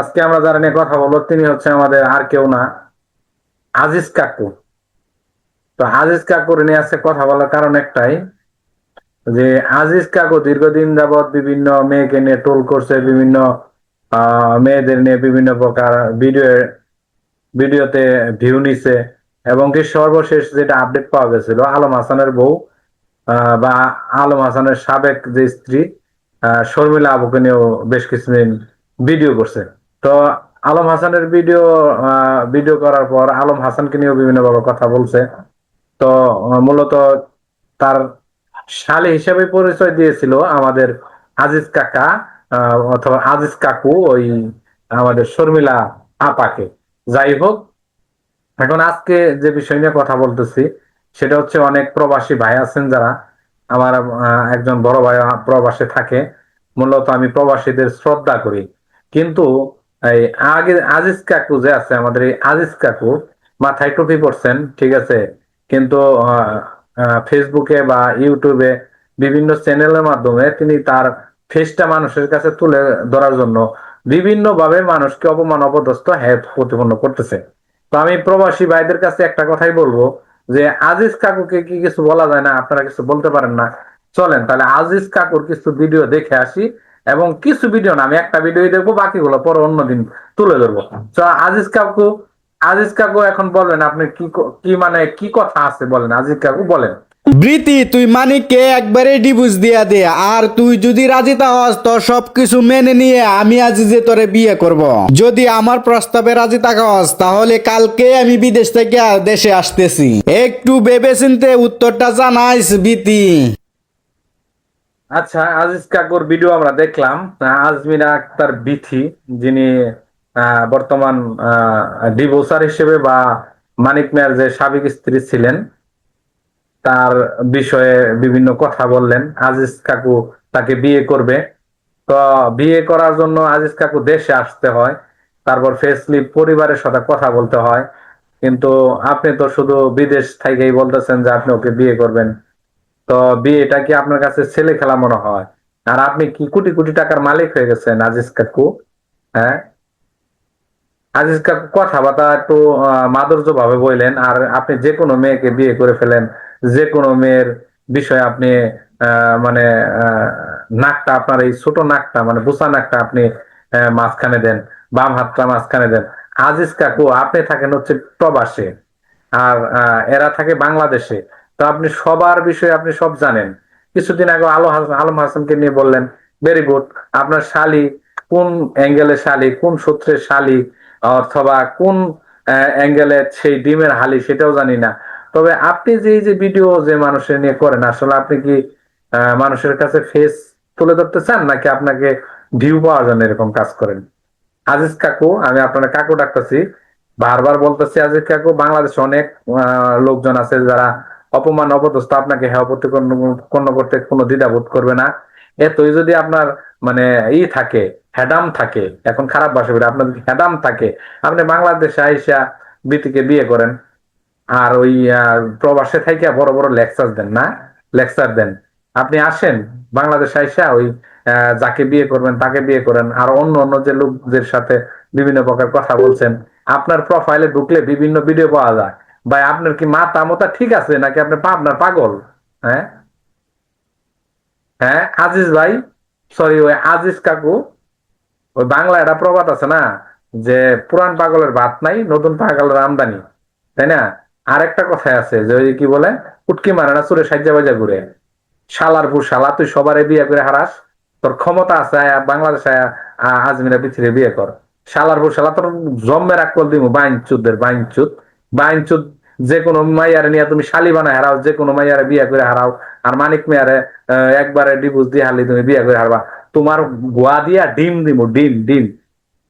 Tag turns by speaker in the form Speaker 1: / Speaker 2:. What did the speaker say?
Speaker 1: আজকে আমরা যারা নিয়ে কথা বলবো তিনি হচ্ছে আমাদের আর কেউ না, আজিজ কাকু। তো আজিজ কাকুর নিয়ে আজকে কথা বলার কারণ একটাই, যে আজিজ কাকু দীর্ঘদিন যাবৎ বিভিন্ন মেয়েকে নিয়ে ট্রোল করছে, বিভিন্ন মেয়েদের নিয়ে বিভিন্ন প্রকার ভিডিওতে ভিউ নিছে। এবং কি সর্বশেষ যেটা আপডেট পাওয়া গেছিল, আলম হাসানের বউ বা আলম হাসানের সাবেক যে স্ত্রী শর্মিলা আবুকে নিয়েও বেশ কিছুদিন ভিডিও করছে। তো আলম হাসানের ভিডিও করার পর আলম হাসানকে নিয়েও বিভিন্ন ভাবে কথা বলছে। তো মূলত তার শালী হিসেবে পরিচয় দিয়েছিল আমাদের আজিজ কাকা, অথবা আজিজ কাকু, ওই আমাদের শর্মিলা আপাকে। যাই হোক, এখন আজকে যে বিষয় নিয়ে কথা বলতেছি সেটা হচ্ছে, অনেক প্রবাসী ভাই আছেন যারা, আমার একজন বড় ভাই প্রবাসে থাকে। মূলত আমি প্রবাসীদের শ্রদ্ধা করি, কিন্তু এই আগে আজিজ কাকু যে আছে, আমাদের এই আজিজ কাকু মাথায় টুপি পরছেন, ঠিক আছে, কিন্তু ফেসবুকে বা ইউটিউবে বিভিন্ন চ্যানেলের মাধ্যমে তিনি তার ফেসটা মানুষের কাছে তুলে ধরার জন্য বিভিন্ন ভাবে মানুষকে অপমান অপদস্থ প্রতিপন্ন করতেছে। তো আমি প্রবাসী ভাইদের কাছে একটা কথাই বলবো, যে আজিজ কাকুকে কি কিছু বলা যায় না? আপনারা কিছু বলতে পারেন না? চলেন তাহলে আজিজ কাকুর কিছু ভিডিও দেখে আসি, এবং কিছু ভিডিও না, আমি একটা ভিডিও দেখবো, বাকিগুলো পরে অন্যদিন তুলে ধরবো। তো আজিজ কাকু এখন বলেন, আপনি কি মানে কি কথা আছে বলেন, আজিজ কাকু বলেন।
Speaker 2: বৃতি তুই মানিককে একবারে ডিভোর্স দিয়া দে। আর তুই যদি রাজি থাকস তো সবকিছু মেনে নিয়ে আমি আজ যে তোরে বিয়ে করব। যদি আমার প্রস্তাবে রাজি থাকস তাহলে কালকে আমি বিদেশ থেকে দেশে আসতেছি। একটু ভেবে চিন্তে উত্তরটা জানাইস বৃতি।
Speaker 1: আচ্ছা, আজিজ কাকুর ভিডিও আমরা দেখলাম। আজমিরা আক্তার বিথি, যিনি বর্তমান ডিভোর্সার হিসেবে বা মানিক মিয়ার যে সাবেক স্ত্রী ছিলেন, তার বিষয়ে বিভিন্ন কথা বললেন। আজিজ কাকু তাকে বিয়ে করবে। তো বিয়ে করার জন্য আজিজ কাকু দেশে আসতে হয়, তারপর ফেসলিপ পরিবারের সাথে কথা বলতে হয়। কিন্তু আপনি তো শুধু বিদেশ থেকেই বলতেছেন যে আপনি ওকে বিয়ে করবেন। তো বিয়েটা কি আপনার কাছে ছেলে খেলা মনে হয়? আর আপনি কি কোটি কোটি টাকার মালিক হয়ে গেছেন আজিজ কাকু? হ্যাঁ, আজিজ কাকু কথাবার্তা একটু মাধুর্য ভাবে বললেন। আর আপনি যে কোনো মেয়েকে বিয়ে করে ফেলেন, যে কোনো মেয়ের বিষয়ে আপনি মানে আহ, নাকটা, আপনার এই ছোট নাকটা মানে বুসা নাকটা আপনি মাঝখানে দেন, বাম হাতটা মাঝখানে দেন। আজিজ কাকু আপনি থাকেন হচ্ছে প্রবাসে, আর এরা থাকে বাংলাদেশে। তো আপনি সবার বিষয়ে আপনি সব জানেন। কিছুদিন আগে আলম হাসানকে নিয়ে বললেন, ভেরি গুড। আপনার শালী কোন অ্যাঙ্গেলে শালী, কোন সূত্রের শালী, অথবা কোন অ্যাঙ্গেলে সেই ডিমের হালি, সেটাও জানি না। তবে আপনি যে এই যে ভিডিও যে মানুষের নিয়ে করেন, আসলে আপনি কি মানুষের কাছে ফেস তুলে ধরতে চান, নাকি আপনাকে ভিউ পাওয়ার জন্য এরকম কাজ করেন? আজিজ কাকু, আমি আপনার কাকু ডাকতেছি, বারবার বলতেছি আজিজ কাকু, বাংলাদেশে অনেক লোকজন আছে যারা অপমান অপদস্থ আপনাকে হেয় প্রতিপন্ন করতে কোনো দ্বিধাবোধ করবে না। এতই যদি আপনার মানে থাকে, হ্যাডাম থাকে, এখন খারাপ ভাষা বলে, আপনার যদি হ্যাডাম থাকে, আপনি বাংলাদেশে আইসা বিটিকে বিয়ে করেন। আর ওই প্রবাসে থেকে বড় বড় লেকচার দেন না, লেকচার দেন। আপনি আসেন বাংলাদেশে আইসা ওই যাকে বিয়ে করবেন তাকে বিয়ে করেন। আর অন্য অন্য যে লোকদের সাথে বিভিন্ন প্রকার কথা বলছেন, আপনার প্রোফাইলে ঢুকলে বিভিন্ন ভিডিও পাওয়া যায়। ভাই, আপনার কি মাথা মোতা ঠিক আছে, নাকি আপনি আপনার পাগল? হ্যাঁ, হ্যাঁ আজিজ ভাই, সরি ওই আজিজ কাকু, ওই বাংলা একটা প্রবাদ আছে না, যে পুরান পাগলের ভাত নাই, নতুন পাগলের আমদানি, তাই না? আরেকটা কথাই আছে যে ওই কি বলে, উটকি মারে না চুরে সাজ্জা বাজা ঘুরে। শালার পর শালা, তুই সবারে বিয়ে করে হারাস, তোর ক্ষমতা আছে বাংলাদেশে আজমিরা পৃথিবী বিয়ে কর। শালার পর শালা, তোর জম্মের আক্কল দিব বাইনচুদের বাইনচুদ, বাইনচুদ। যে কোনো মাইয়ারে নিয়ে তুমি শালি বানায় হারাও, যে কোনো মাইয়ারে বিয়ে করে হারাও। আর মানিক মেয়ারে একবারে ডিভোর্স দিয়ে হারলি তুমি বিয়ে করে হারবা। তোমার গোয়া দিয়া ডিম দিব, ডিম ডিম।